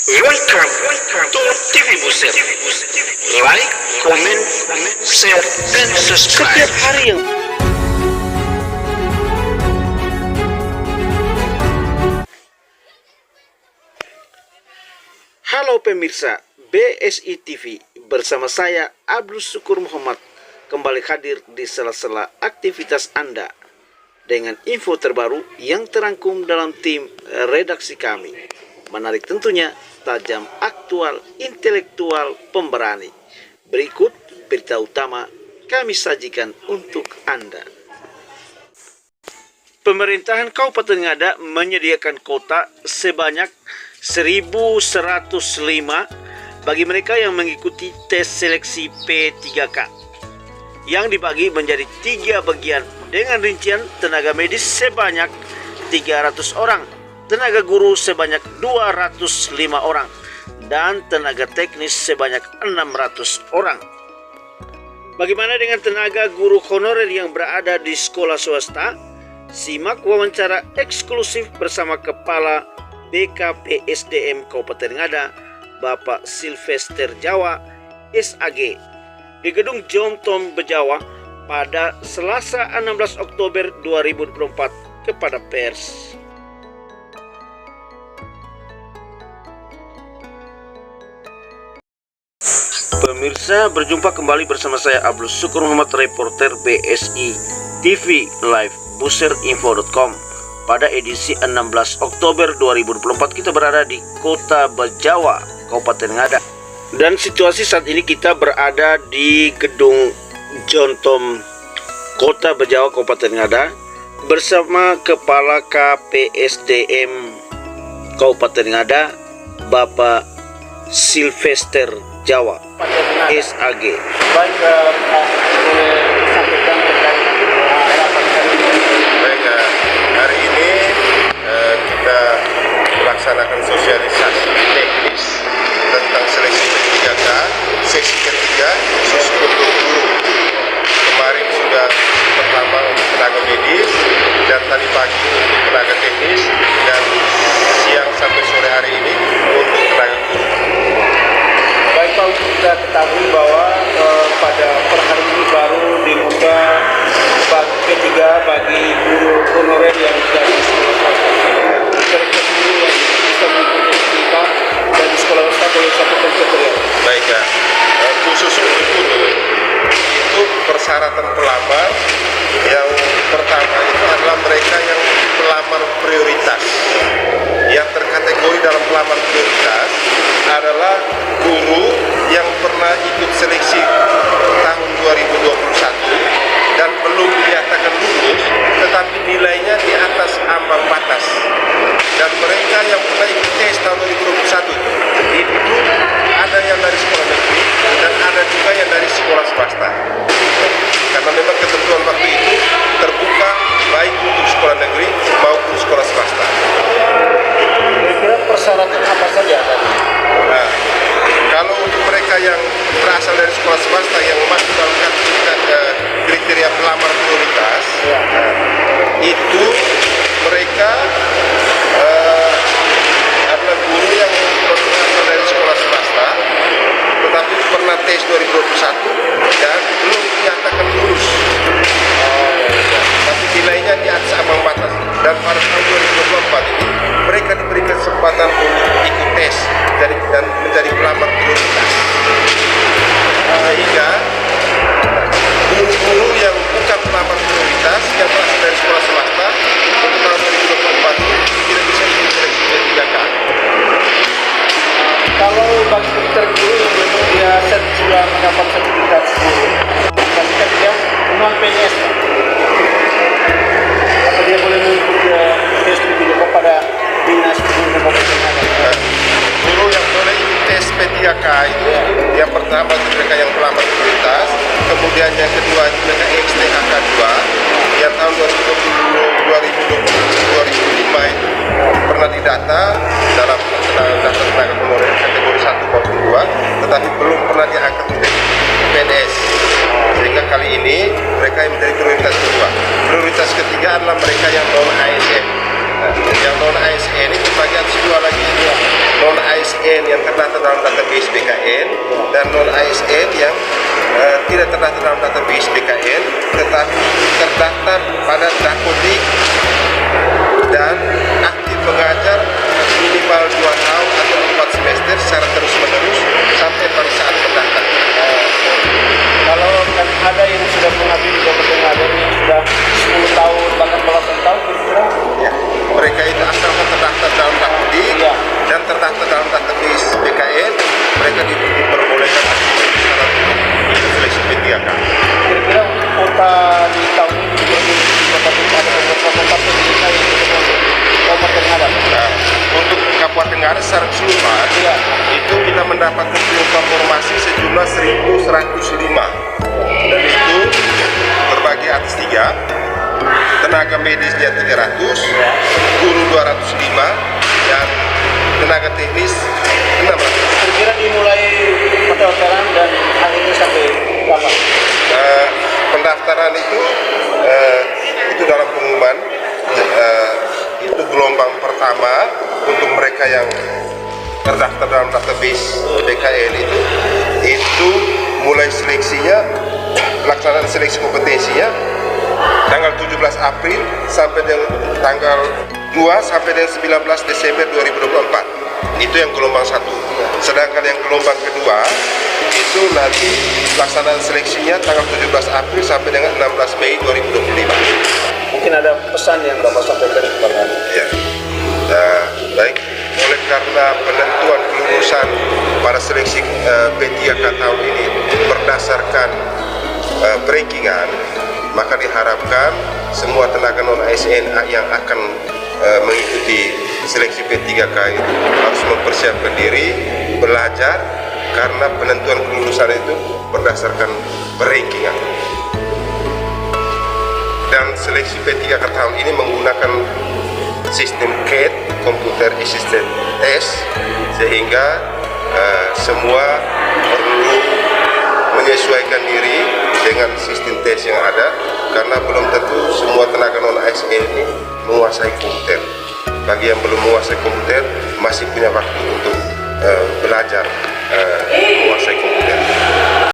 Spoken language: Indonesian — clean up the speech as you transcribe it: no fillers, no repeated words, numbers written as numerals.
Welcome to TV Buser. Like, comment, share, dan subscribe. Setiap hari yang Halo pemirsa BSI TV, bersama saya Abdul Syukur Muhammad kembali hadir di sela-sela aktivitas Anda dengan info terbaru yang terangkum dalam tim redaksi kami. Menarik tentunya, tajam, aktual, intelektual, pemberani. Berikut berita utama kami sajikan untuk Anda. Pemerintahan Kabupaten Ngada menyediakan kuota sebanyak 1.105 bagi mereka yang mengikuti tes seleksi P3K yang dibagi menjadi 3 bagian dengan rincian tenaga medis sebanyak 300 orang, tenaga guru sebanyak 205 orang, dan tenaga teknis sebanyak 600 orang. Bagaimana dengan tenaga guru honorer yang berada di sekolah swasta? Simak wawancara eksklusif bersama Kepala BKPSDM Kabupaten Ngada, Bapak Sylvester Jawa, SAG, di Gedung Jontom Bejawa pada Selasa 16 Oktober 2024 kepada pers. Pemirsa, berjumpa kembali bersama saya Abdul Syukur Muhammad, reporter BSI TV Live buserinfo.com. Pada edisi 16 Oktober 2024 kita berada di Kota Bejawa, Kabupaten Ngada. Dan situasi saat ini kita berada di Gedung Jontom Kota Bejawa, Kabupaten Ngada bersama Kepala KPSDM Kabupaten Ngada, Bapak Sylvester Jawa, SAG. Baik, sampaikan terkait rapat kali ini. Baik, hari ini kita melaksanakan sosialisasi teknis tentang seleksi P3K sesi ketiga khusus untuk guru. Kemarin sudah pertama untuk tenaga medis dan tadi pagi untuk tenaga teknis dan siang sampai sore hari ini untuk tenaga guru. Baik Pak, untuk kita ketahui bahwa pada per hari ini baru dibuka ketiga bagi guru honorer yang dari sekolah swasta. Kira-kira guru yang bisa mengikuti kita dari sekolah swasta boleh sampaikan kriteria. Baik, khusus untuk guru itu persyaratan pelamar yang pertama itu adalah mereka yang pelamar prioritas. Yang terkategori dalam pelamar prioritas adalah guru yang pernah ikut seleksi tahun 2021 dan belum dinyatakan lulus, tetapi nilainya di atas ambang batas. Dan mereka yang pernah ikut tes tahun 2021 itu ada yang dari sekolah negeri dan ada juga yang dari sekolah swasta. Karena memang ketentuan waktu itu terbuka baik untuk sekolah negeri maupun sekolah swasta. Kira-kira persyaratan apa saja tadi? Nah, kalau untuk mereka yang berasal dari sekolah swasta yang masuk dalam kriteria pelamar prioritas, itu mereka adalah guru yang berasal dari sekolah swasta, tetapi pernah tes 2021 dan belum dinyatakan lulus. Tapi nilainya di atas ambang batas. Dan pada tahun 2024 ini mereka diberi kesempatan untuk ikut tes dan menjadi pelamar prioritas. Sehingga guru-guru yang bukan pelamar prioritas yang berasal dari sekolah swasta untuk tahun 2024 ini tidak bisa ikut seleksi P3K. Kalau bagi dokter guru yang memang dia sudah mendapat sertifikat guru, pastikan dia non PNS, apa dia boleh mengikuti tes P3K pada dinas guru Kabupaten Ngada? Guru yang boleh ikut tes P3K itu yang pertama mereka yang pelamar prioritas, kemudian yang kedua mereka XTHK 2 yang tahun 2005 itu pernah didata dalam daftar tenaga honorer kategori 1 maupun 2, tetapi belum pernah diangkat menjadi PNS. Sehingga kali ini mereka yang menjadi prioritas kedua. Prioritas ketiga adalah mereka yang non ASN. Yang non ASN ini pembagian dua lagi. Non ASN ASN yang terdaftar dalam database BKN dan non ASN yang tidak terdaftar dalam database BKN tetapi terdaftar pada Dapodik dan aktif mengajar minimal 2 tahun atau 4 semester secara terus-menerus sampai pada saat mendaftar. Kalau kan ada yang sudah mengabdi di Kabupaten Ngada ini sudah 10 tahun bahkan belasan tahun kira-kira. Ya, mereka itu asalkan terdaftar dalam Dapodik dan terdaftar dalam database BKN, mereka diperbolehkan aktif secara seleksi P3K. Kira-kira untuk kota di tahun ini juga di Kabupaten Ngada ada beberapa kota pendidikan yang untuk Kabupaten Ngada. Nah, untuk Kabupaten Ngada secara keseluruhan itu kita mendapatkan penyumbang formasi sejumlah 1.105 dan itu terbagi atas 3, tenaga medisnya 300, guru 205 dan tenaga teknis 600. Kira-kira dimulai pendaftaran dan akhirnya sampai kapan? Pendaftaran itu dalam pengumuman itu gelombang pertama untuk mereka yang terdaftar dalam database BKN itu mulai seleksinya, pelaksanaan seleksi kompetensinya tanggal 17 April sampai dengan tanggal 2 sampai dengan 19 Desember 2024. Itu yang gelombang 1. Sedangkan yang gelombang kedua itu nanti pelaksanaan seleksinya tanggal 17 April sampai dengan 16 Mei 2025. Mungkin ada pesan yang Bapak sampaikan kepada Ya. Baik, oleh karena penentuan kelulusan pada seleksi P3K tahun ini berdasarkan rankingan, maka diharapkan semua tenaga non ASN yang akan mengikuti seleksi P3K itu harus mempersiapkan diri, belajar, karena penentuan kelulusan itu berdasarkan rankingan. Dan seleksi P3K tahun ini menggunakan sistem CAT, Computer Assisted Test, sehingga semua perlu menyesuaikan diri dengan sistem tes yang ada, karena belum tentu semua tenaga non ASN ini menguasai komputer. Bagi yang belum menguasai komputer masih punya waktu untuk belajar menguasai komputer.